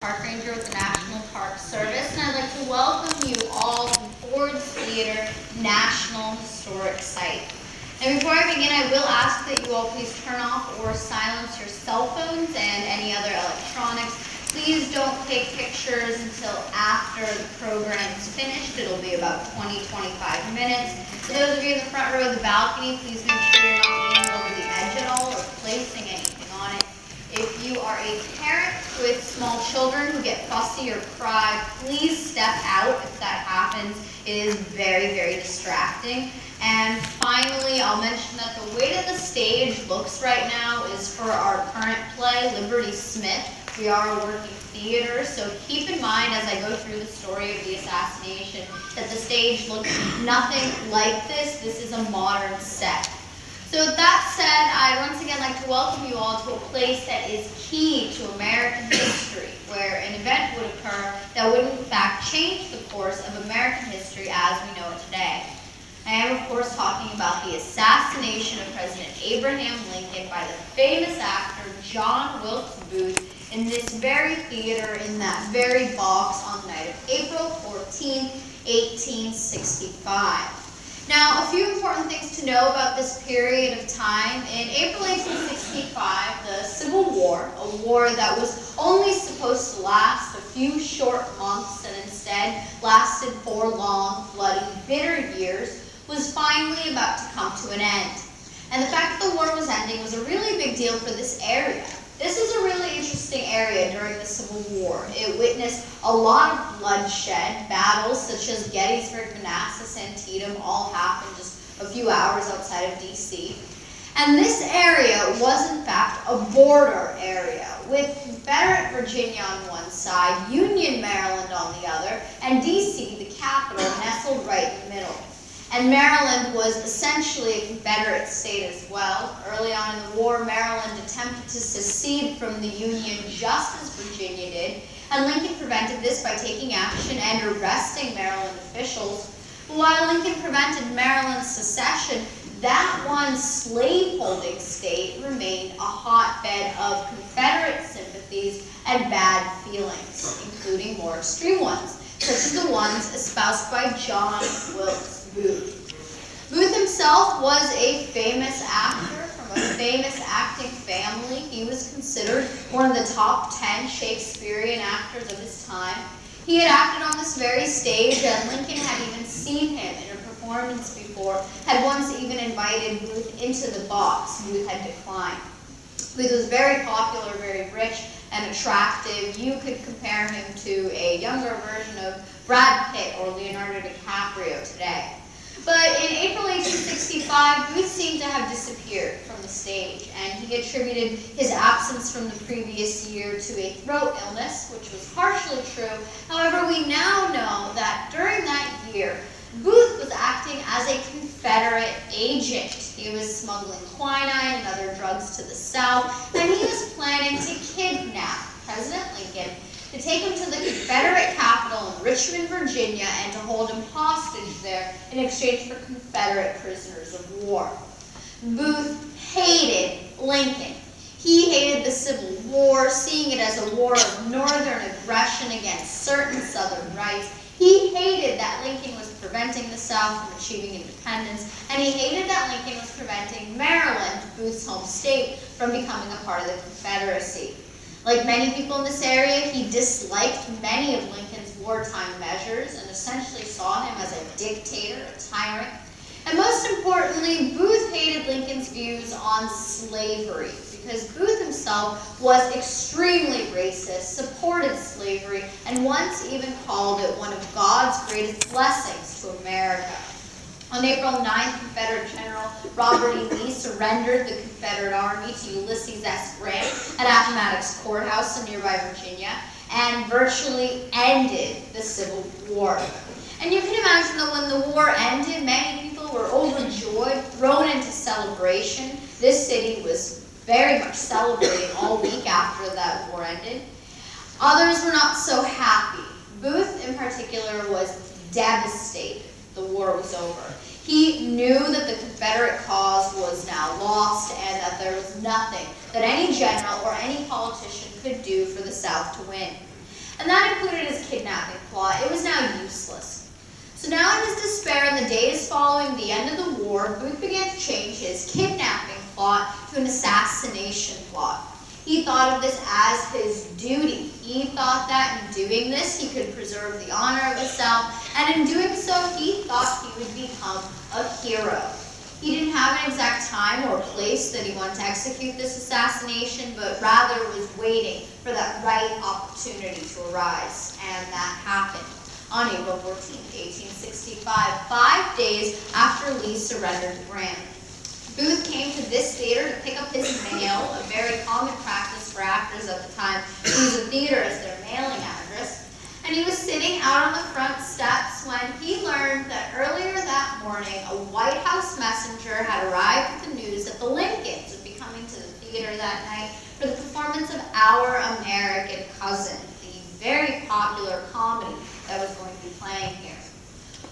Park Ranger with the National Park Service, and I'd like to welcome you all to Ford's Theater National Historic Site. And before I begin, I will ask that you all please turn off or silence your cell phones and any other electronics. Please don't take pictures until after the program is finished. It'll be about 20-25 minutes. For those of you in the front row of the balcony, please make sure you're not leaning over the edge at all or placing anything on it. If you are a parent with small children who get fussy or cry, please step out if that happens. It is very, very distracting. And finally, I'll mention that the way that the stage looks right now is for our current play, Liberty Smith. We are a working theater, so keep in mind as I go through the story of the assassination that the stage looks nothing like this. This is a modern set. So with that said, I'd once again like to welcome you all to a place that is key to American history, where an event would occur that would in fact change the course of American history as we know it today. I am of course talking about the assassination of President Abraham Lincoln by the famous actor John Wilkes Booth in this very theater in that very box on the night of April 14, 1865. Now, a few important things to know about this period of time. In April 1865, the Civil War, a war that was only supposed to last a few short months and instead lasted 4 long, bloody, bitter years, was finally about to come to an end. And the fact that the war was ending was a really big deal for this area. This is a really interesting area during the Civil War. It witnessed a lot of bloodshed. Battles such as Gettysburg, Manassas, Antietam all happened just a few hours outside of D.C. And this area was in fact a border area with Confederate Virginia on one side, Union Maryland on the other, and D.C., the capital, nestled right in the middle. And Maryland was essentially a Confederate state as well. Early on in the war, Maryland attempted to secede from the Union just as Virginia did, and Lincoln prevented this by taking action and arresting Maryland officials. But while Lincoln prevented Maryland's secession, that one slave-holding state remained a hotbed of Confederate sympathies and bad feelings, including more extreme ones, such as the ones espoused by John Wilkes Booth. Booth himself was a famous actor from a famous acting family. He was considered one of the top 10 Shakespearean actors of his time. He had acted on this very stage, and Lincoln had even seen him in a performance before, had once even invited Booth into the box. Booth had declined. Booth was very popular, very rich, and attractive. You could compare him to a younger version of Brad Pitt or Leonardo DiCaprio today. But in April 1865, Booth seemed to have disappeared from the stage, and he attributed his absence from the previous year to a throat illness, which was partially true. However, we now know that during that year, Booth was acting as a Confederate agent. He was smuggling quinine and other drugs to the South, and he was planning to kidnap President Lincoln, to take him to the Confederate capital in Richmond, Virginia, and to hold him hostage there in exchange for Confederate prisoners of war. Booth hated Lincoln. He hated the Civil War, seeing it as a war of northern aggression against certain southern rights. He hated that Lincoln was preventing the South from achieving independence, and he hated that Lincoln was preventing Maryland, Booth's home state, from becoming a part of the Confederacy. Like many people in this area, he disliked many of Lincoln's wartime measures and essentially saw him as a dictator, a tyrant. And most importantly, Booth hated Lincoln's views on slavery, because Booth himself was extremely racist, supported slavery, and once even called it one of God's greatest blessings to America. On April 9th, Confederate General Robert E. Lee surrendered the Confederate Army to Ulysses S. Grant at Appomattox Courthouse in nearby Virginia and virtually ended the Civil War. And you can imagine that when the war ended, many people were overjoyed, thrown into celebration. This city was very much celebrating all week after that war ended. Others were not so happy. Booth, in particular, was devastated. The war was over. He knew that the Confederate cause was now lost and that there was nothing that any general or any politician could do for the South to win. and that included his kidnapping plot. It was now useless. So now in his despair in the days following the end of the war, Booth began to change his kidnapping plot to an assassination plot. He thought of this as his duty. He thought that in doing this, he could preserve the honor of himself, and in doing so, he thought he would become a hero. He didn't have an exact time or place that he wanted to execute this assassination, but rather was waiting for that right opportunity to arise, and that happened on April 14, 1865, 5 days after Lee surrendered to Grant. Booth came to this theater to pick up his mail, a very common practice for actors at the time to use a theater as their mailing address. And he was sitting out on the front steps when he learned that earlier that morning, a White House messenger had arrived with the news that the Lincolns would be coming to the theater that night for the performance of Our American Cousin, the very popular comedy that was going to be playing here.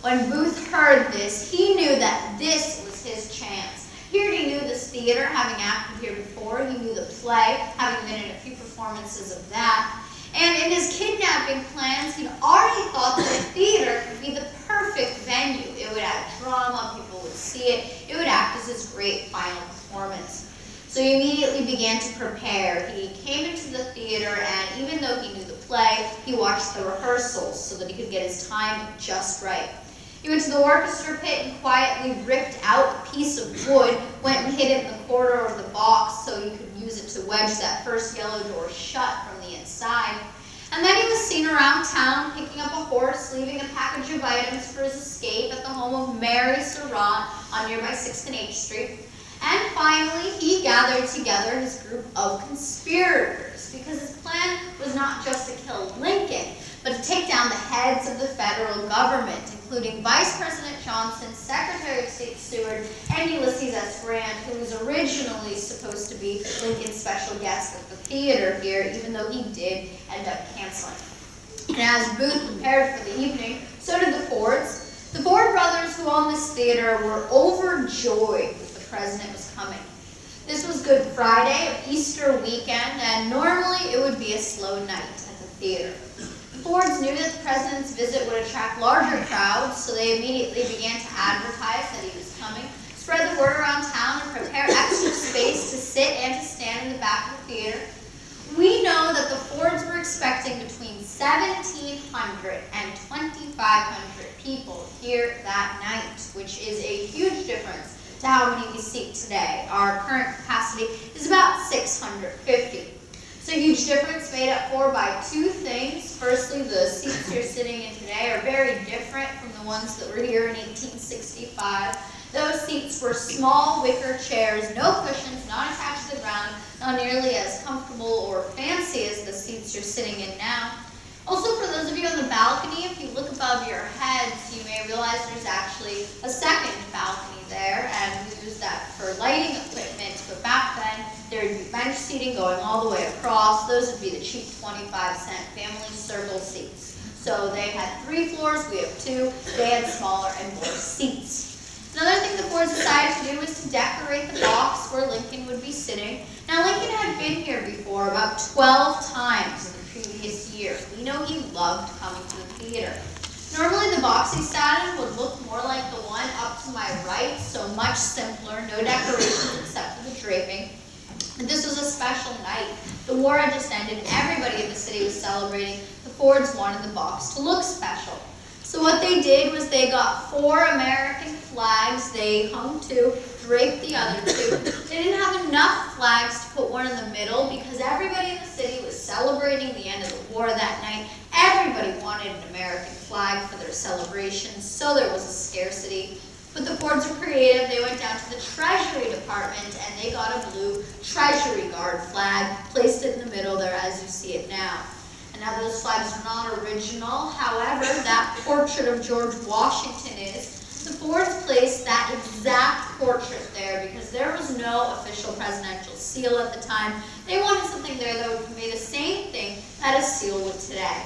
When Booth heard this, he knew that this was his chance. Here he knew this theater, having acted here before. He knew the play, having been in a few performances of that. And in his kidnapping plans, he'd already thought that a theater could be the perfect venue. It would add drama, people would see it. It would act as his great final performance. So he immediately began to prepare. He came into the theater, and even though he knew the play, he watched the rehearsals so that he could get his time just right. He went to the orchestra pit and quietly ripped out a piece of wood, went and hid it in the corner of the box so he could use it to wedge that first yellow door shut from the inside. And then he was seen around town picking up a horse, leaving a package of items for his escape at the home of Mary Surratt on nearby 6th and H Street. And finally, he gathered together his group of conspirators because his plan was not just to kill Lincoln, but to take down the heads of the federal government, including Vice President Johnson, Secretary of State Seward, and Ulysses S. Grant, who was originally supposed to be Lincoln's special guest at the theater here, even though he did end up canceling. And as Booth prepared for the evening, so did the Fords. The Ford brothers who owned this theater were overjoyed that the president was coming. This was Good Friday of Easter weekend, and normally it would be a slow night at the theater. Fords knew that the president's visit would attract larger crowds, so they immediately began to advertise that he was coming, spread the word around town, and prepare extra space to sit and to stand in the back of the theater. We know that the Fords were expecting between 1,700 and 2,500 people here that night, which is a huge difference to how many we seat today. Our current capacity is about 650. It's a huge difference made up for by two things. Firstly, the seats you're sitting in today are very different from the ones that were here in 1865. Those seats were small wicker chairs, no cushions, not attached to the ground, not nearly as comfortable or fancy as the seats you're sitting in now. Also, for those of you on the balcony, if you look above your heads, you may realize there's actually a second balcony there, and we use that for lighting equipment, but back then, there would be bench seating going all the way across. Those would be the cheap 25-cent family circle seats. So they had 3 floors, we have 2. They had smaller and more seats. Another thing the Fords decided to do was to decorate the box where Lincoln would be sitting. Now, Lincoln had been here before about 12 times in the previous year. We know he loved coming to the theater. Normally, the box he sat in would look more like the one up to my right, so much simpler, no decorations except for the draping. And this was a special night. The war had just ended, and everybody in the city was celebrating. The Fords wanted the box to look special. So what they did was they got 4 American flags, they hung 2, draped the other 2. They didn't have enough flags to put one in the middle because everybody in the city was celebrating the end of the war that night. Everybody wanted an American flag for their celebrations, so there was a scarcity. But the Fords were creative. They went down to the Treasury Department and they got a blue Treasury Guard flag, placed it in the middle there as you see it now. Now, those flags are not original. However, that portrait of George Washington is. The Fords placed that exact portrait there because there was no official presidential seal at the time. They wanted something there that would convey the same thing that a seal would today.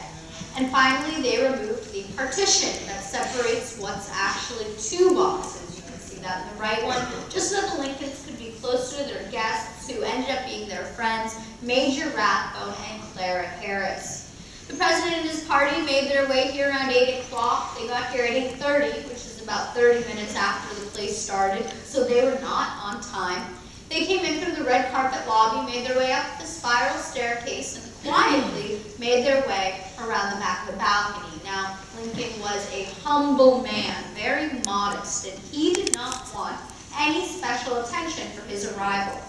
And finally, they removed the partition that separates what's actually 2 boxes. You can see that in the right one, just so the Lincolns could be closer to their guests who ended up being their friends, Major Rathbone and Clara Harris. The president and his party made their way here around 8 o'clock. They got here at 8:30, which is about 30 minutes after the play started, so they were not on time. They came in through the red carpet lobby, made their way up the spiral staircase, and quietly made their way around the back of the balcony. Now, Lincoln was a humble man, very modest, and he did not want any special attention for his arrival.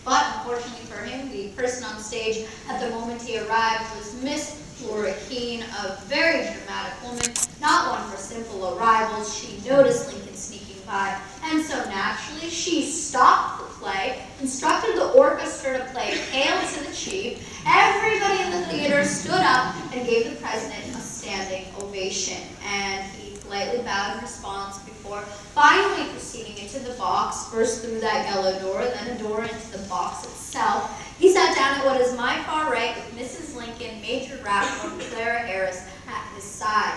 But unfortunately for him, the person on stage at the moment he arrived was Miss Laura Keene, a very dramatic woman, not one for simple arrivals. She noticed Lincoln sneaking by, and so naturally she stopped the play, instructed the orchestra to play Hail to the Chief. Everybody in the theater stood up and gave the president a standing ovation, and he politely bowed in response before finally proceeding into the box, first through that yellow door, then a door into the box itself. He sat down at what is my far right with Mrs. Lincoln, Major Rathbone, Clara Harris at his side.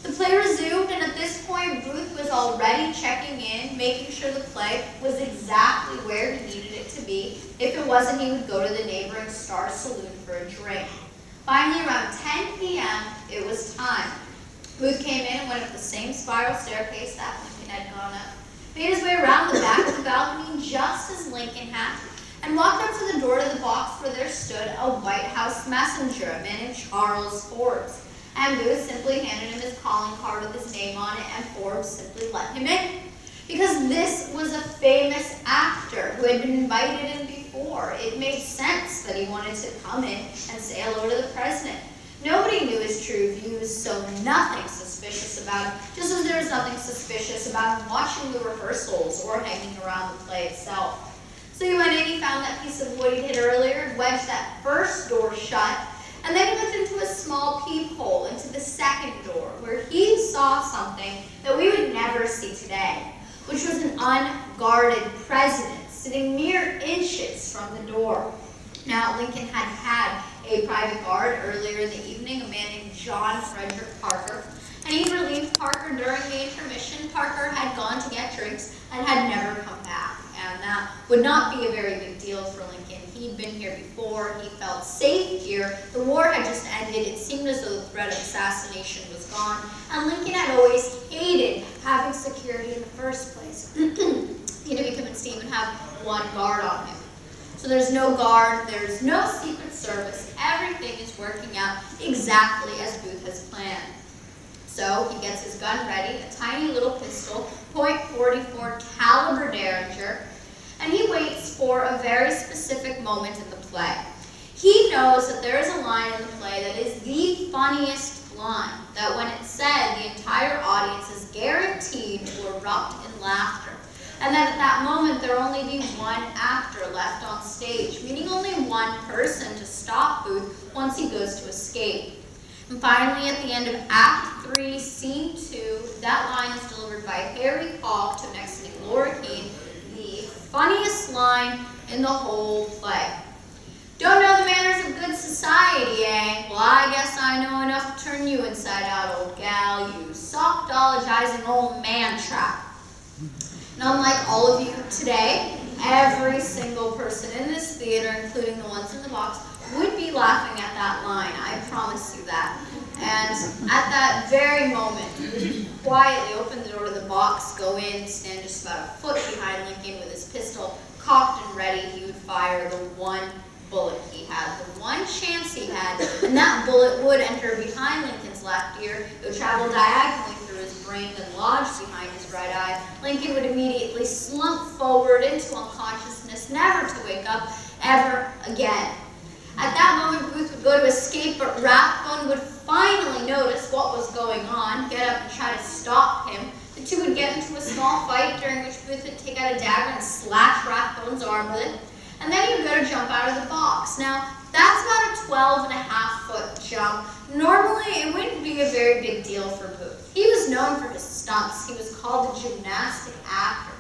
The play resumed, and at this point, Booth was already checking in, making sure the play was exactly where he needed it to be. If it wasn't, he would go to the neighboring Star Saloon for a drink. Finally, around 10 p.m., it was time. Booth came in and went up the same spiral staircase that Lincoln had gone up, made his way around the back of the balcony just as Lincoln had, and walked up to the door to the box where there stood a White House messenger, a man named Charles Forbes. And Booth simply handed him his calling card with his name on it, and Forbes simply let him in. Because this was a famous actor who had been invited in before, it made sense that he wanted to come in and say hello to the president. Nobody knew his true views, so nothing suspicious about him, just as there was nothing suspicious about him watching the rehearsals or hanging around the play itself. So he went in, he found that piece of wood he'd hit earlier, and wedged that first door shut, and then he looked into a small peephole into the second door, where he saw something that we would never see today, which was an unguarded president sitting mere inches from the door. Now, Lincoln had a private guard earlier in the evening, a man named John Frederick Parker, and he relieved Parker during the intermission. Parker had gone to get drinks and had never come back, and that would not be a very big deal for Lincoln. He'd been here before, he felt safe here, the war had just ended, it seemed as though the threat of assassination was gone, and Lincoln had always hated having security in the first place. He didn't convinced he even have one guard on him. So there's no guard, there's no Secret Service, everything is working out exactly as Booth has planned. So he gets his gun ready, a tiny little pistol, .44 caliber Derringer, and he waits for a very specific moment in the play. He knows that there is a line in the play that is the funniest line, that when it's said, the entire audience is guaranteed to erupt in laughter. And that at that moment, there will only be one actor left on stage, meaning only one person to stop Booth once he goes to escape. And finally, at the end of Act 3, Scene 2, that line is delivered by Harry Hawk to next to Laura Keene, the funniest line in the whole play. Don't know the manners of good society, eh? Well, I guess I know enough to turn you inside out, old gal, you soft-dologizing old man-trap. And unlike all of you today, every single person in this theater, including the ones in the box, would be laughing at that line. I promise you that. And at that very moment, he would quietly open the door to the box, go in, stand just about a foot behind Lincoln with his pistol cocked and ready. He would fire the one bullet he had, the one chance he had, and that bullet would enter behind Lincoln's left ear. It would travel diagonally through his brain and lodge behind his right eye. Lincoln would immediately slump forward into unconsciousness, never to wake up ever again. At that moment, Booth would go to escape, but Rathbone would finally notice what was going on, get up and try to stop him. The two would get into a small fight, during which Booth would take out a dagger and slash Rathbone's arm with it. And then he would go to jump out of the box. Now, that's about a 12.5-foot jump. Normally, it wouldn't be a very big deal for Booth. He was known for his stunts. He was called the gymnastic actor.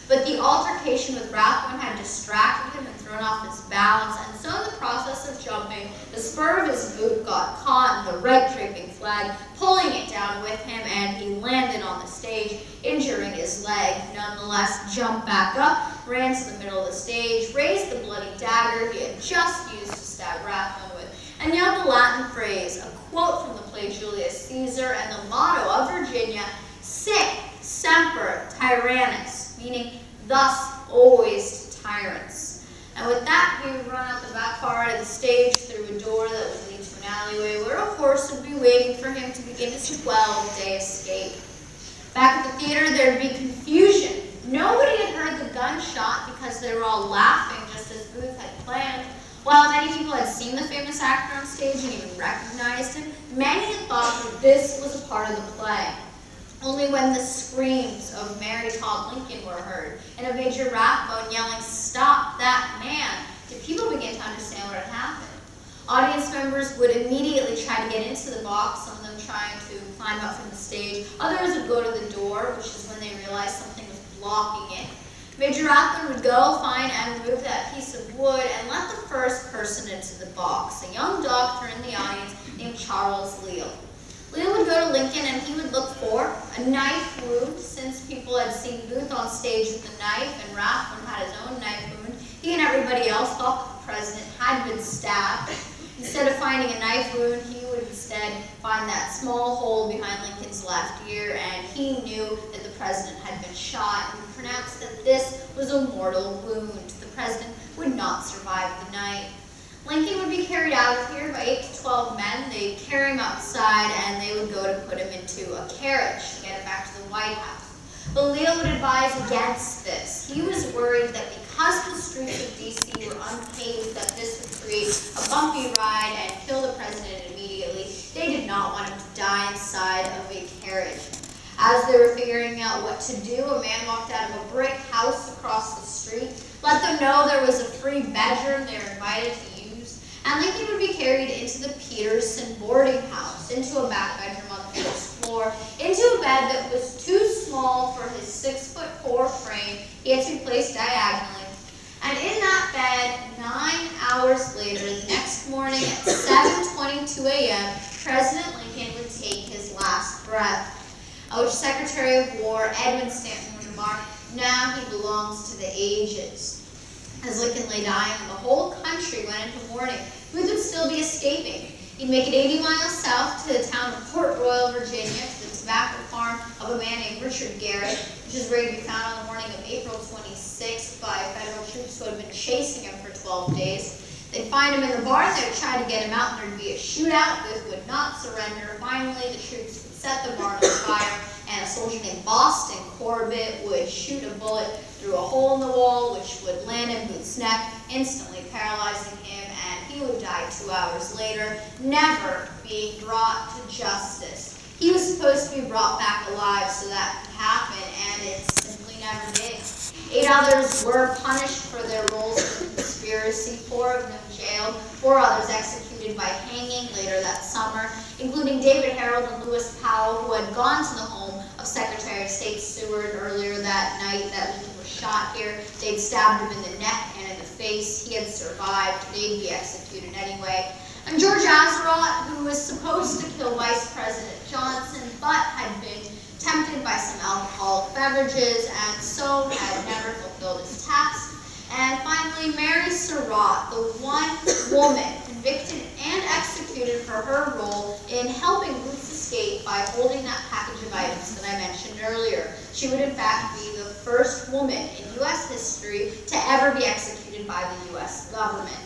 But the altercation with Rathbone had distracted him and thrown off his balance, and so in the process of jumping, the spur of his boot got caught in the red draping flag, pulling it down with him, and he landed on the stage, injuring his leg. Nonetheless, jumped back up, ran to the middle of the stage, raised the bloody dagger he had just used to stab Rathbone with, and yelled the Latin phrase, a quote from the play Julius Caesar, and the motto of Virginia, Sic semper tyrannis, meaning thus always to tyrants. And with that, he would run out the back part of the stage through a door that would lead to an alleyway where a horse would be waiting for him to begin his 12-day escape. Back at the theater, there'd be confusion. Nobody had heard the gunshot because they were all laughing just as Booth had planned. While many people had seen the famous actor on stage and even recognized him, many had thought that this was a part of the play. Only when the screams of Mary Todd Lincoln were heard and of Major Rathbone yelling, "Stop that man," did people begin to understand what had happened. Audience members would immediately try to get into the box, some of them trying to climb up from the stage. Others would go to the door, which is when they realized something was blocking it. Major Rathbone would go find and remove that piece of wood and let the first person into the box, a young doctor in the audience named Charles Leal. Leal would go to Lincoln and he would look for a knife wound. Since people had seen Booth on stage with a knife and Rathbone had his own knife wound, he and everybody else thought the president had been stabbed. Instead of finding a knife wound, he would instead find that small hole behind Lincoln's left ear, and he knew that the president had been shot and pronounced that this was a mortal wound. The president would not survive the night. Lincoln would be carried out of here by 8 to 12 men. They'd carry him outside and they would go to put him into a carriage to get him back to the White House. But Leal would advise against this. He was worried that because the streets of D.C. were unpaved, that this would create a bumpy ride and kill the president immediately. They did not want him to die inside of a carriage. As they were figuring out what to do, a man walked out of a brick house across the street, let them know there was a free bedroom they were invited to use, and Lincoln would be carried into the Peterson boarding house, into a back bedroom on the first floor, into a bed that was too small for his 6'4" frame. He had to be placed diagonally. And in that bed, 9 hours later, the next morning at 7:22 a.m., President Lincoln would take his last breath. Which Secretary of War Edwin Stanton would remark, "Now he belongs to the ages." As Lincoln lay dying, the whole country went into mourning. Booth would still be escaping. He'd make it 80 miles south to the town of Port Royal, Virginia, to the tobacco farm of a man named Richard Garrett, which is where he'd be found on the morning of April 26th by federal troops who had been chasing him for 12 days. They'd find him in the barn, they'd try to get him out, and there'd be a shootout. Booth would not surrender. Finally, the troops would set the barn on fire, and a soldier named Boston Corbett would shoot a bullet through a hole in the wall, which would land in Booth's neck, instantly paralyzing him, and he would die 2 hours later, never being brought to justice. He was supposed to be brought back alive so that could happen, and it simply never did. 8 others were punished for their roles in the conspiracy, 4 of them jailed, 4 others executed by hanging later that summer, including David Harold and Lewis Powell, who had gone to the home of Secretary of State Seward earlier that night that Lincoln was shot here. They'd stabbed him in the neck and in the face. He had survived. They'd be executed anyway. And George Atzerodt, who was supposed to kill Vice President Johnson, but had been tempted by some alcoholic beverages and so had never fulfilled his task. And finally, Mary Surratt, the one woman convicted and executed for her role in helping Booth's escape by holding that package of items that I mentioned earlier. She would in fact be the first woman in U.S. history to ever be executed by the U.S. government.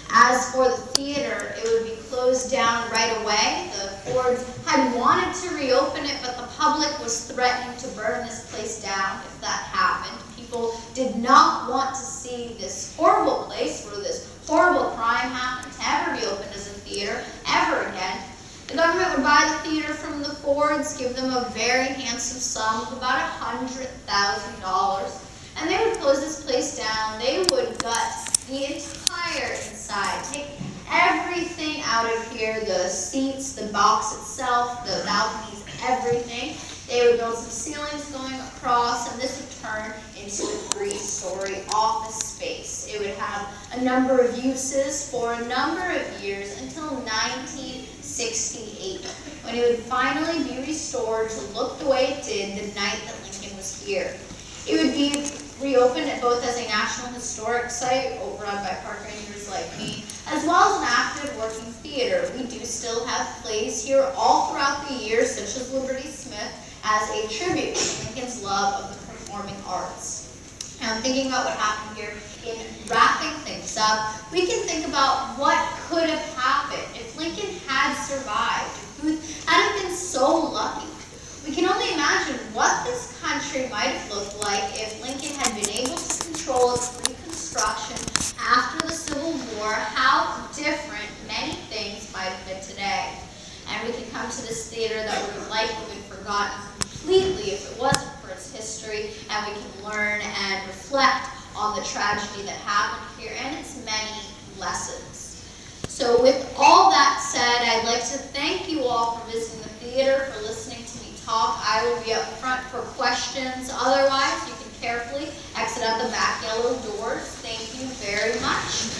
As for the theater, it would be closed down right away. The Fords had wanted to reopen it, but the public was threatening to burn this place down if that happened. People did not want to see this horrible place where this horrible crime happened to ever be opened as a theater, ever again. The government would buy the theater from the Fords, give them a very handsome sum of about $100,000, and they would close this place down. They would gut the entire inside, take everything out of here, the seats, the box itself, the balconies, everything. They would build some ceilings going across, and this would turn into a 3-story office space. It would have a number of uses for a number of years until 1968, when it would finally be restored to look the way it did the night that Lincoln was here. It would be reopened both as a National Historic Site, run by park rangers like me, as well as an active working theater. We do still have plays here all throughout the year, such as Liberty Smith, as a tribute to Lincoln's love of the performing arts. Now, thinking about what happened here, in wrapping things up, we can think about what could have happened if Lincoln had survived, if Booth hadn't been so lucky. We can only imagine what this country might have looked like if Lincoln had been able to control its Reconstruction after the Civil War, how different many things might have been today. And we can come to this theater that would have likely been forgotten completely if it wasn't for its history, and we can learn and reflect on the tragedy that happened here and its many lessons. So with all that said, I'd like to thank you all for visiting the theater, for listening to me talk. I will be up front for questions. Otherwise, you can carefully exit out the back yellow doors. Thank you very much.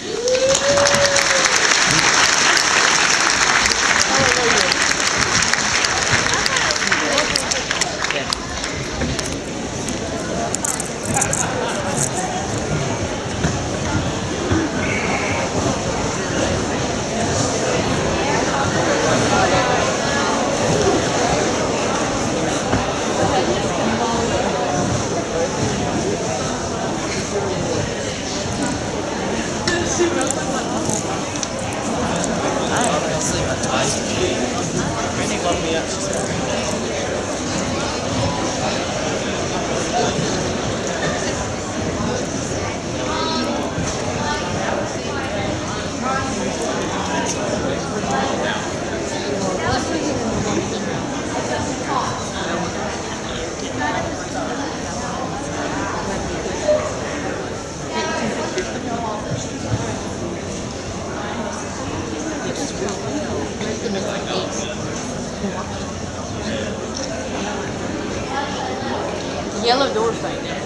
The yellow door's right there.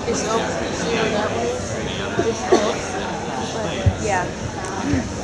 It's open. See where that way? It's open. But, yeah.